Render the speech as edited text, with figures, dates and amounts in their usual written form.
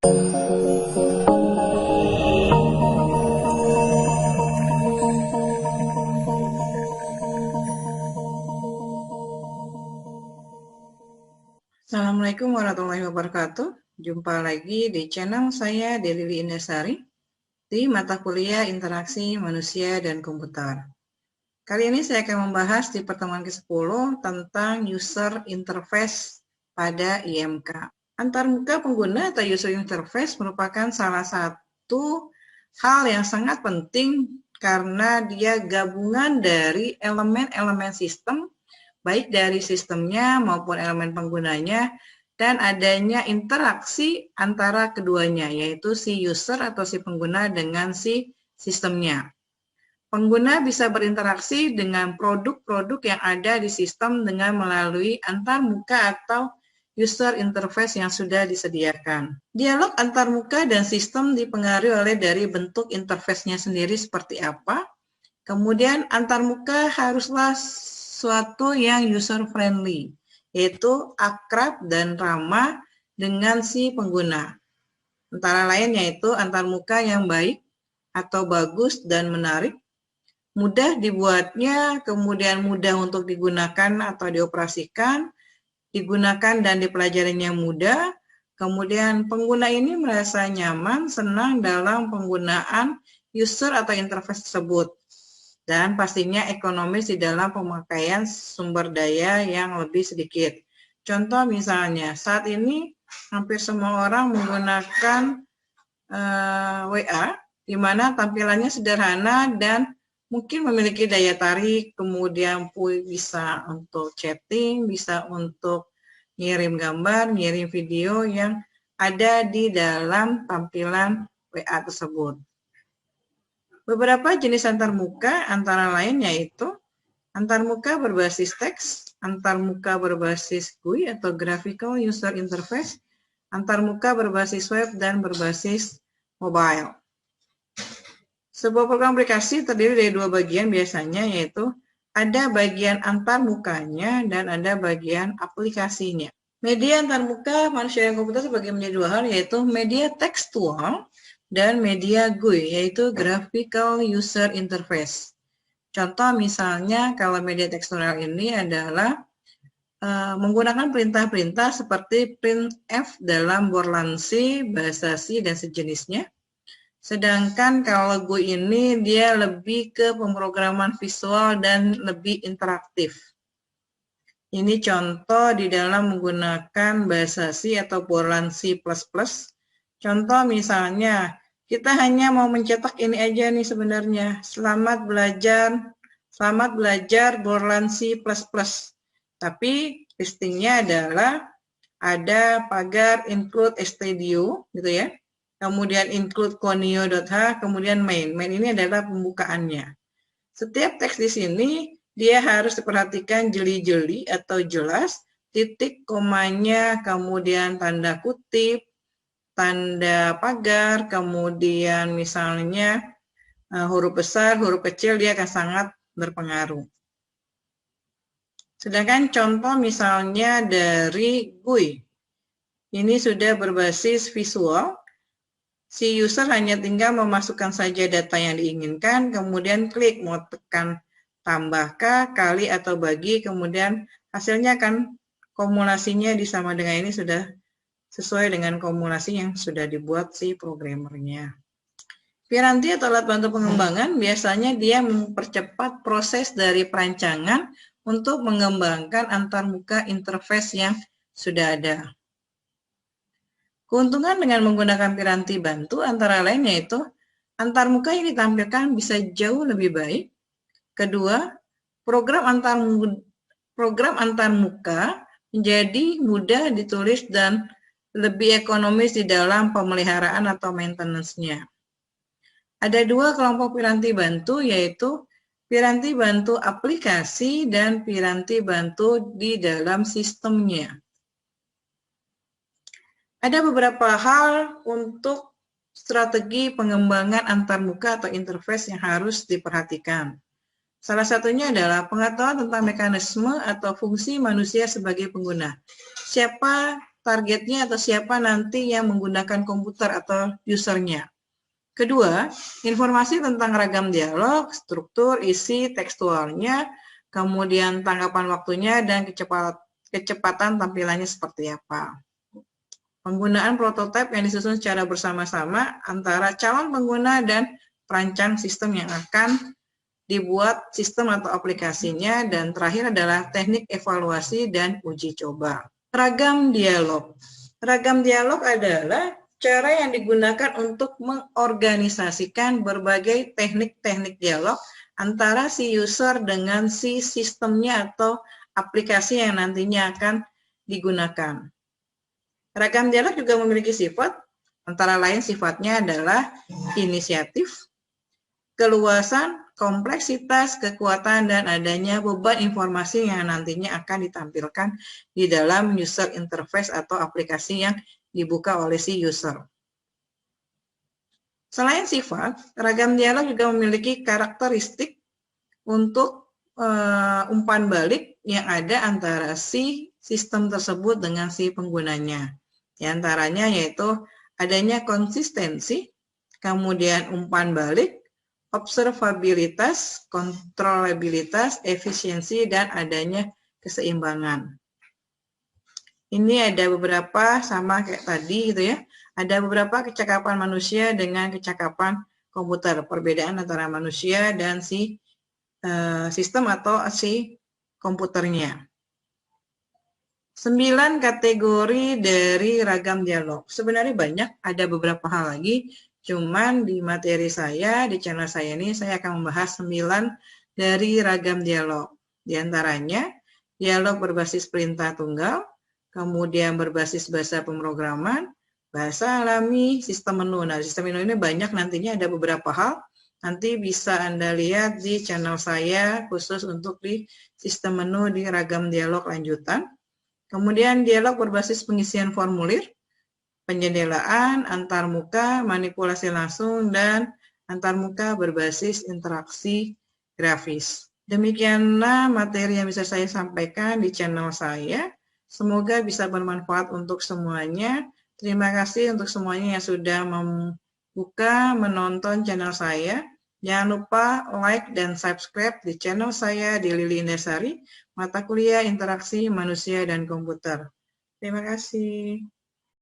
Assalamualaikum warahmatullahi wabarakatuh. Jumpa lagi di channel saya, Delili Indasari, di mata kuliah Interaksi Manusia dan Komputer. Kali ini saya akan membahas di pertemuan ke-10 tentang User Interface pada IMK. Antarmuka pengguna atau User Interface merupakan salah satu hal yang sangat penting karena dia gabungan dari elemen-elemen sistem, baik dari sistemnya maupun elemen penggunanya, dan adanya interaksi antara keduanya, yaitu si user atau si pengguna dengan si sistemnya. Pengguna bisa berinteraksi dengan produk-produk yang ada di sistem dengan melalui antarmuka atau user interface yang sudah disediakan. Dialog antarmuka dan sistem dipengaruhi oleh dari bentuk interface-nya sendiri seperti apa. Kemudian antarmuka haruslah suatu yang user friendly, yaitu akrab dan ramah dengan si pengguna. Antara lain yaitu antarmuka yang baik atau bagus dan menarik, mudah dibuatnya, kemudian mudah untuk digunakan atau dioperasikan, digunakan dan dipelajarinya mudah, kemudian pengguna ini merasa nyaman, senang dalam penggunaan user atau interface tersebut. Dan pastinya ekonomis di dalam pemakaian sumber daya yang lebih sedikit. Contoh misalnya, saat ini hampir semua orang menggunakan WA, di mana tampilannya sederhana dan mungkin memiliki daya tarik, kemudian bisa untuk chatting, bisa untuk ngirim gambar, ngirim video yang ada di dalam tampilan WA tersebut. Beberapa jenis antarmuka antara lain yaitu antarmuka berbasis teks, antarmuka berbasis GUI atau Graphical User Interface, antarmuka berbasis web, dan berbasis mobile. Sebuah program aplikasi terdiri dari dua bagian biasanya, yaitu ada bagian antarmukanya dan ada bagian aplikasinya. Media antarmuka manusia dan komputer sebagai menjadi dua hal, yaitu media tekstual dan media GUI, yaitu Graphical User Interface. Contoh misalnya kalau media tekstual ini adalah menggunakan perintah-perintah seperti printf dalam Borland C, bahasa C, dan sejenisnya. Sedangkan kalau GUI ini dia lebih ke pemrograman visual dan lebih interaktif. Ini contoh di dalam menggunakan bahasa C atau Borland C++. Contoh misalnya, kita hanya mau mencetak ini aja nih sebenarnya. Selamat belajar Borland C++. Tapi listingnya adalah ada pagar include stdio gitu ya. Kemudian include conio.h, kemudian main. Main ini adalah pembukaannya. Setiap teks di sini dia harus diperhatikan jeli-jeli atau jelas, titik, komanya, kemudian tanda kutip, tanda pagar, kemudian misalnya huruf besar, huruf kecil, dia akan sangat berpengaruh. Sedangkan contoh misalnya dari GUI, ini sudah berbasis visual, si user hanya tinggal memasukkan saja data yang diinginkan, kemudian klik mau tekan tambahkah, kali atau bagi, kemudian hasilnya akan kumulasinya disama dengan ini sudah sesuai dengan kumulasi yang sudah dibuat si programmernya. Piranti atau alat bantu pengembangan biasanya dia mempercepat proses dari perancangan untuk mengembangkan antarmuka interface yang sudah ada. Keuntungan dengan menggunakan piranti bantu antara lain yaitu antarmuka yang ditampilkan bisa jauh lebih baik. Kedua, program antarmuka menjadi mudah ditulis dan lebih ekonomis di dalam pemeliharaan atau maintenance-nya. Ada dua kelompok piranti bantu, yaitu piranti bantu aplikasi dan piranti bantu di dalam sistemnya. Ada beberapa hal untuk strategi pengembangan antarmuka atau interface yang harus diperhatikan. Salah satunya adalah pengetahuan tentang mekanisme atau fungsi manusia sebagai pengguna. Siapa targetnya atau siapa nanti yang menggunakan komputer atau usernya. Kedua, informasi tentang ragam dialog, struktur, isi, tekstualnya, kemudian tanggapan waktunya, dan kecepatan tampilannya seperti apa. Penggunaan prototipe yang disusun secara bersama-sama antara calon pengguna dan perancang sistem yang akan dibuat sistem atau aplikasinya, dan terakhir adalah teknik evaluasi dan uji coba. Ragam dialog. Ragam dialog adalah cara yang digunakan untuk mengorganisasikan berbagai teknik-teknik dialog antara si user dengan si sistemnya atau aplikasi yang nantinya akan digunakan. Ragam dialog juga memiliki sifat, antara lain sifatnya adalah inisiatif, keluasan, kompleksitas, kekuatan, dan adanya beban informasi yang nantinya akan ditampilkan di dalam user interface atau aplikasi yang dibuka oleh si user. Selain sifat, ragam dialog juga memiliki karakteristik untuk umpan balik yang ada antara si sistem tersebut dengan si penggunanya. Di antaranya yaitu adanya konsistensi, kemudian umpan balik, observabilitas, kontrolabilitas, efisiensi, dan adanya keseimbangan. Ini ada beberapa sama kayak tadi gitu ya. Ada beberapa kecakapan manusia dengan kecakapan komputer. Perbedaan antara manusia dan si sistem atau si komputernya. 9 kategori dari ragam dialog. Sebenarnya banyak, ada beberapa hal lagi. Cuman di materi saya, di channel saya ini, saya akan membahas 9 dari ragam dialog. Di antaranya, dialog berbasis perintah tunggal, kemudian berbasis bahasa pemrograman, bahasa alami, sistem menu. Nah, sistem menu ini banyak, nantinya ada beberapa hal. Nanti bisa Anda lihat di channel saya khusus untuk di sistem menu di ragam dialog lanjutan. Kemudian dialog berbasis pengisian formulir, penjendelaan, antarmuka, manipulasi langsung, dan antarmuka berbasis interaksi grafis. Demikianlah materi yang bisa saya sampaikan di channel saya. Semoga bisa bermanfaat untuk semuanya. Terima kasih untuk semuanya yang sudah membuka, menonton channel saya. Jangan lupa like dan subscribe di channel saya di Lili Indasari, mata kuliah interaksi manusia dan komputer. Terima kasih.